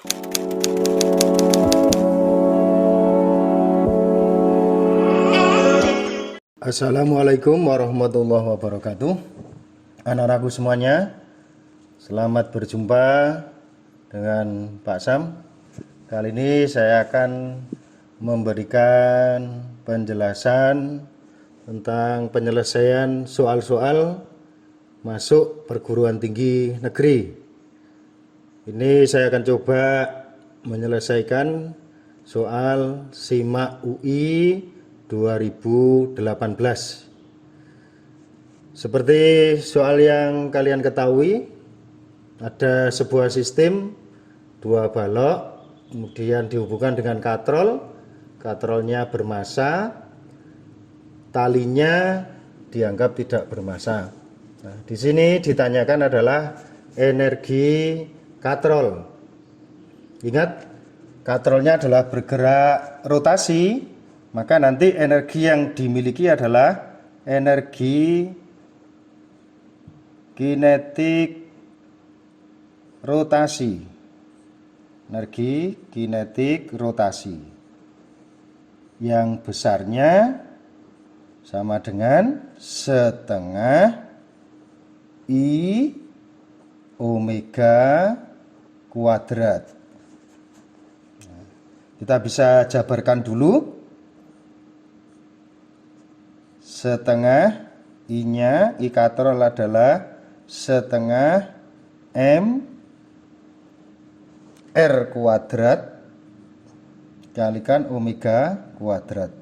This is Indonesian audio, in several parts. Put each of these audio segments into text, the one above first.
Assalamualaikum warahmatullahi wabarakatuh. Anak-anakku semuanya, selamat berjumpa dengan Pak Sam. Kali ini saya akan memberikan penjelasan tentang penyelesaian soal-soal masuk perguruan tinggi negeri. Ini saya akan coba menyelesaikan soal SIMAK UI 2018. Seperti soal yang kalian ketahui, ada sebuah sistem dua balok, kemudian dihubungkan dengan katrol. Katrolnya bermassa, talinya dianggap tidak bermassa. Nah, di sini ditanyakan adalah energi katrol. Ingat, katrolnya adalah bergerak rotasi, maka nanti energi yang dimiliki adalah energi kinetik rotasi. Energi kinetik rotasi yang besarnya sama dengan setengah I omega kuadrat. Kita bisa jabarkan dulu. Setengah I-nya, I katrol adalah setengah M R kuadrat kalikan omega kuadrat.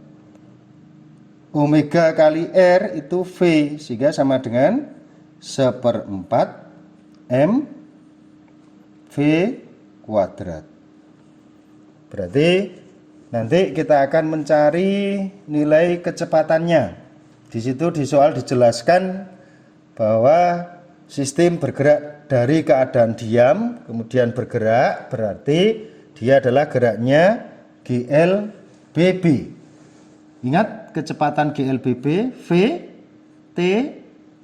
Omega kali R itu V, sehingga sama dengan 1/4 M V kuadrat. Berarti nanti kita akan mencari nilai kecepatannya. Di situ di soal dijelaskan bahwa sistem bergerak dari keadaan diam kemudian bergerak, berarti dia adalah geraknya GLBB. Ingat kecepatan GLBB V T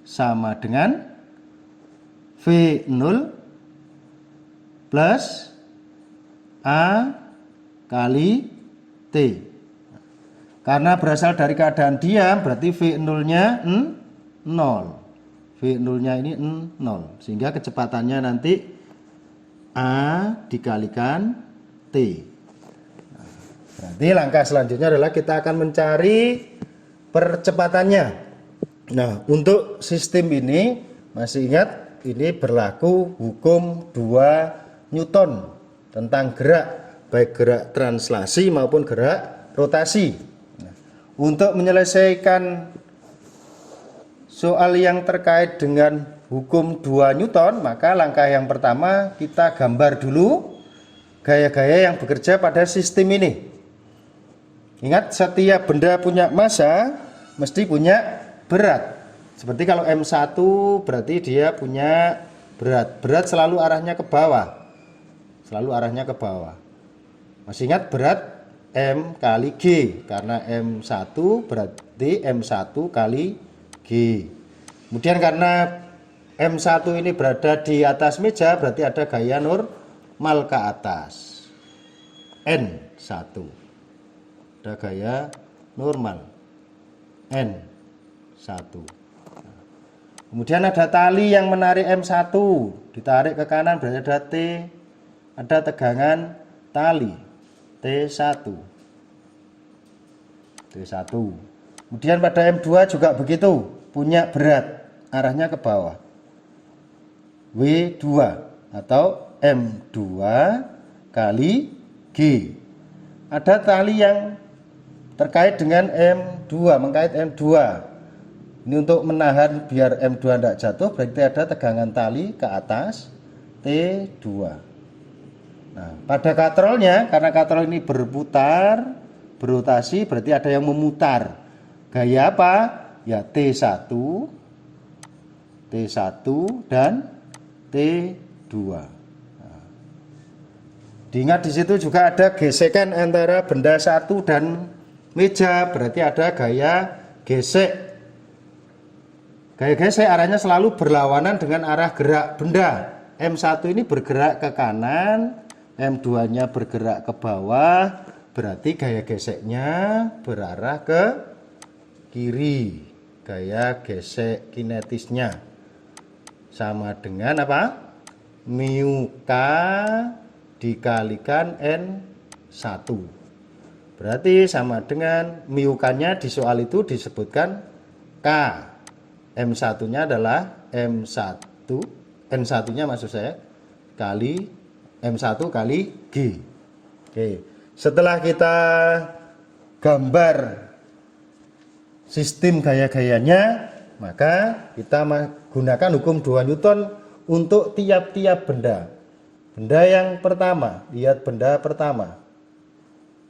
sama dengan V0 plus A kali T. Karena berasal dari keadaan diam, berarti V0-nya 0. V0-nya ini 0. Sehingga kecepatannya nanti A dikalikan T. Berarti langkah selanjutnya adalah kita akan mencari percepatannya. Nah, untuk sistem ini masih ingat, ini berlaku hukum 2 Newton tentang gerak, baik gerak translasi maupun gerak rotasi. Nah, untuk menyelesaikan soal yang terkait dengan hukum 2 Newton, maka langkah yang pertama kita gambar dulu gaya-gaya yang bekerja pada sistem ini. Ingat, setiap benda punya massa mesti punya berat. Seperti kalau M1 berarti dia punya berat. Berat selalu arahnya ke bawah. Selalu arahnya ke bawah. Masih ingat berat M kali G. Karena M1 berarti M1 kali G. Kemudian karena M1 ini berada di atas meja, berarti ada gaya normal ke atas. N1. Ada gaya normal N1. Kemudian ada tali yang menarik M1, ditarik ke kanan berarti ada T, ada tegangan tali T1. T1. Kemudian pada M2 juga begitu, punya berat, arahnya ke bawah. W2 atau M2 kali G. Ada tali yang terkait dengan M2, mengkait M2. Ini untuk menahan biar M2 tidak jatuh, berarti ada tegangan tali ke atas T2. Nah, pada katrolnya, karena katrol ini berputar, berotasi, berarti ada yang memutar. Gaya apa? Ya T1, T1 dan T2. Nah, diingat di situ juga ada gesekan antara benda satu dan meja, berarti ada gaya gesek. Gaya gesek arahnya selalu berlawanan dengan arah gerak benda. M1 ini bergerak ke kanan, M2-nya bergerak ke bawah, berarti gaya geseknya berarah ke kiri. Gaya gesek kinetisnya sama dengan apa? Mu K dikalikan N1. Berarti sama dengan mu K-nya di soal itu disebutkan K. M1-nya adalah M1, N1-nya maksud saya, kali M1 kali G. Oke. Setelah kita gambar sistem gaya-gayanya, maka kita menggunakan hukum 2 Newton untuk tiap-tiap benda. Benda yang pertama, lihat benda pertama.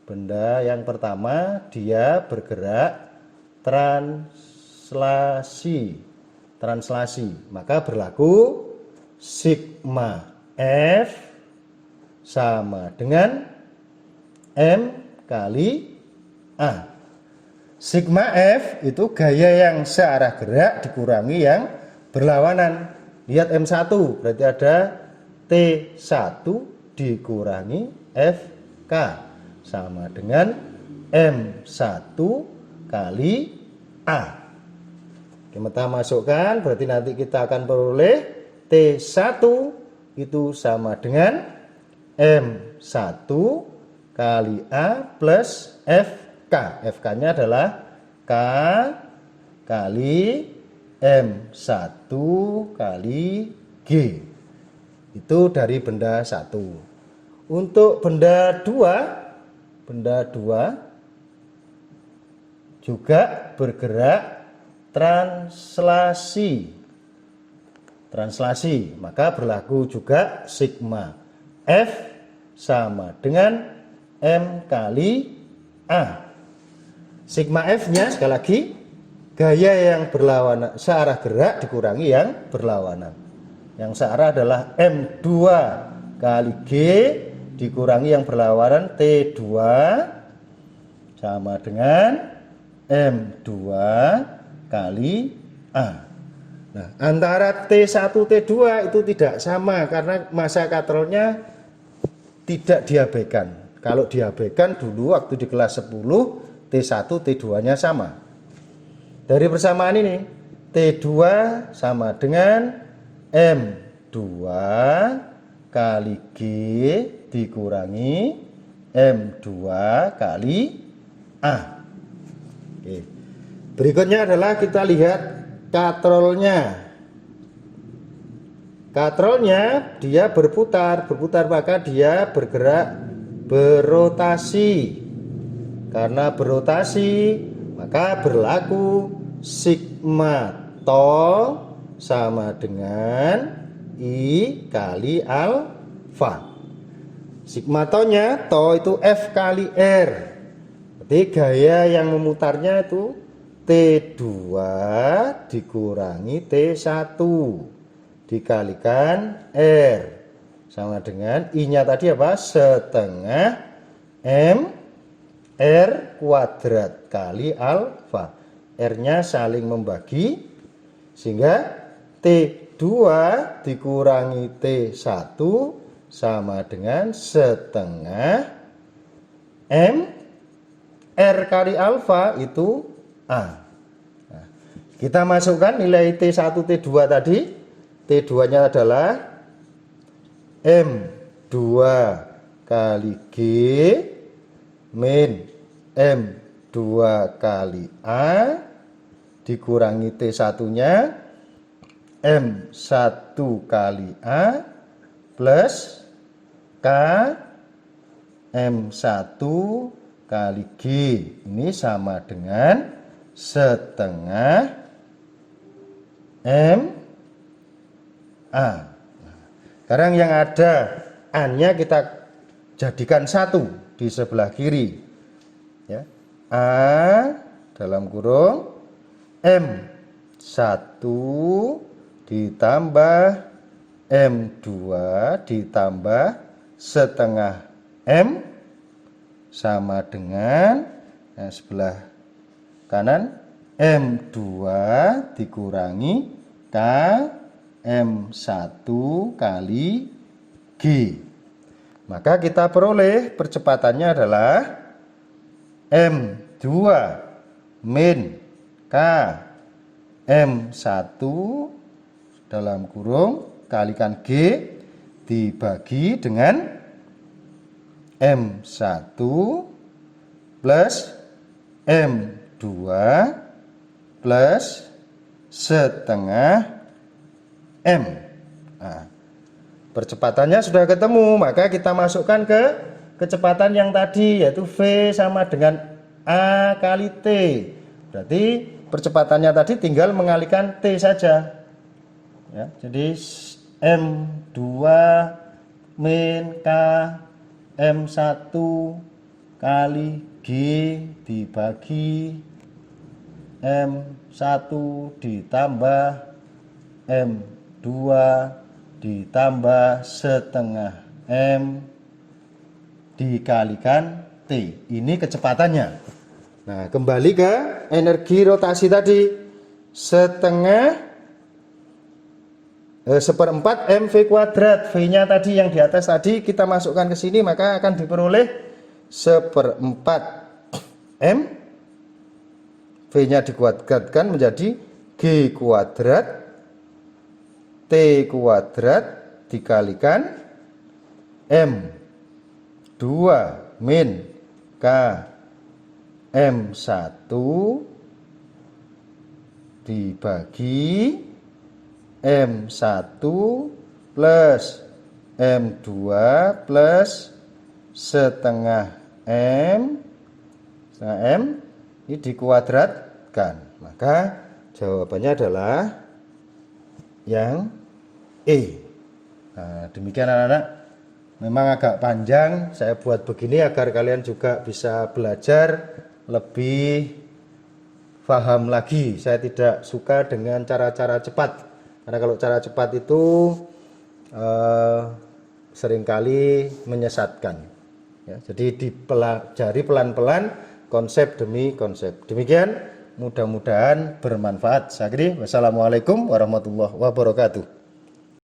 Benda yang pertama dia bergerak translasi. Maka berlaku sigma F sama dengan M kali A. Sigma F itu gaya yang searah gerak dikurangi yang berlawanan. Lihat M1, berarti ada T1 dikurangi FK sama dengan M1 kali A. Kita masukkan, berarti nanti kita akan peroleh T1 itu sama dengan M1 kali A plus FK. FK-nya adalah K kali M1 kali G. Itu dari benda 1. Untuk benda 2 juga bergerak translasi, maka berlaku juga sigma F sama dengan M kali A. Sigma F-nya sekali lagi gaya yang berlawanan, searah gerak dikurangi yang berlawanan. Yang searah adalah M2 kali G dikurangi yang berlawanan T2 sama dengan M2 kali A. Nah, antara T1 T2 itu tidak sama karena massa katrolnya tidak diabaikan. Kalau diabaikan dulu waktu di kelas 10 T1 T2-nya sama. Dari persamaan ini T2 sama dengan M2 kali G dikurangi M2 kali A. Oke. Berikutnya adalah kita lihat katrolnya. Katrolnya dia berputar maka dia bergerak berotasi. Karena berotasi maka berlaku sigma tau sama dengan I kali alfa. Sigma tau-nya, tau itu F kali R. Berarti gaya yang memutarnya itu T2 dikurangi T1 dikalikan R sama dengan I-nya tadi apa? Setengah M R kuadrat kali alfa. R-nya saling membagi sehingga T2 dikurangi T1 sama dengan setengah M R kali alfa itu A. Nah, kita masukkan nilai T1 T2 tadi. T2-nya adalah M2 kali G min M2 kali A dikurangi T1-nya M1 kali A plus K M1 kali G. Ini sama dengan setengah M A. Sekarang yang ada A-nya kita jadikan 1 di sebelah kiri. Ya. A dalam kurung M1 ditambah M2 ditambah setengah M sama dengan sebelah kanan M2 dikurangi K M1 kali G. Maka kita peroleh percepatannya adalah M2 min K M1 dalam kurung kalikan G dibagi dengan M1 plus M2 plus setengah M. Nah, percepatannya sudah ketemu, maka kita masukkan ke kecepatan yang tadi, yaitu V sama dengan A kali T. Berarti percepatannya tadi tinggal mengalihkan T saja. Ya, jadi M2 min K M1 kali G dibagi M1 ditambah M2 ditambah setengah M dikalikan T. Ini kecepatannya. Nah, kembali ke energi rotasi tadi. Seperempat MV kuadrat. V-nya tadi yang di atas tadi kita masukkan ke sini, maka akan diperoleh seperempat M. V-nya dikuadratkan menjadi G kuadrat T kuadrat dikalikan M2 min K M1 dibagi M1 plus M2 plus setengah M ini dikuadratkan. Maka jawabannya adalah yang E. Nah, demikian anak-anak. Memang agak panjang saya buat begini agar kalian juga bisa belajar lebih paham lagi. Saya tidak suka dengan cara-cara cepat, karena kalau cara cepat itu seringkali menyesatkan. Ya, jadi dipelajari pelan-pelan, konsep demi konsep. Demikian, mudah-mudahan bermanfaat. Saya akhiri. Wassalamualaikum warahmatullahi wabarakatuh.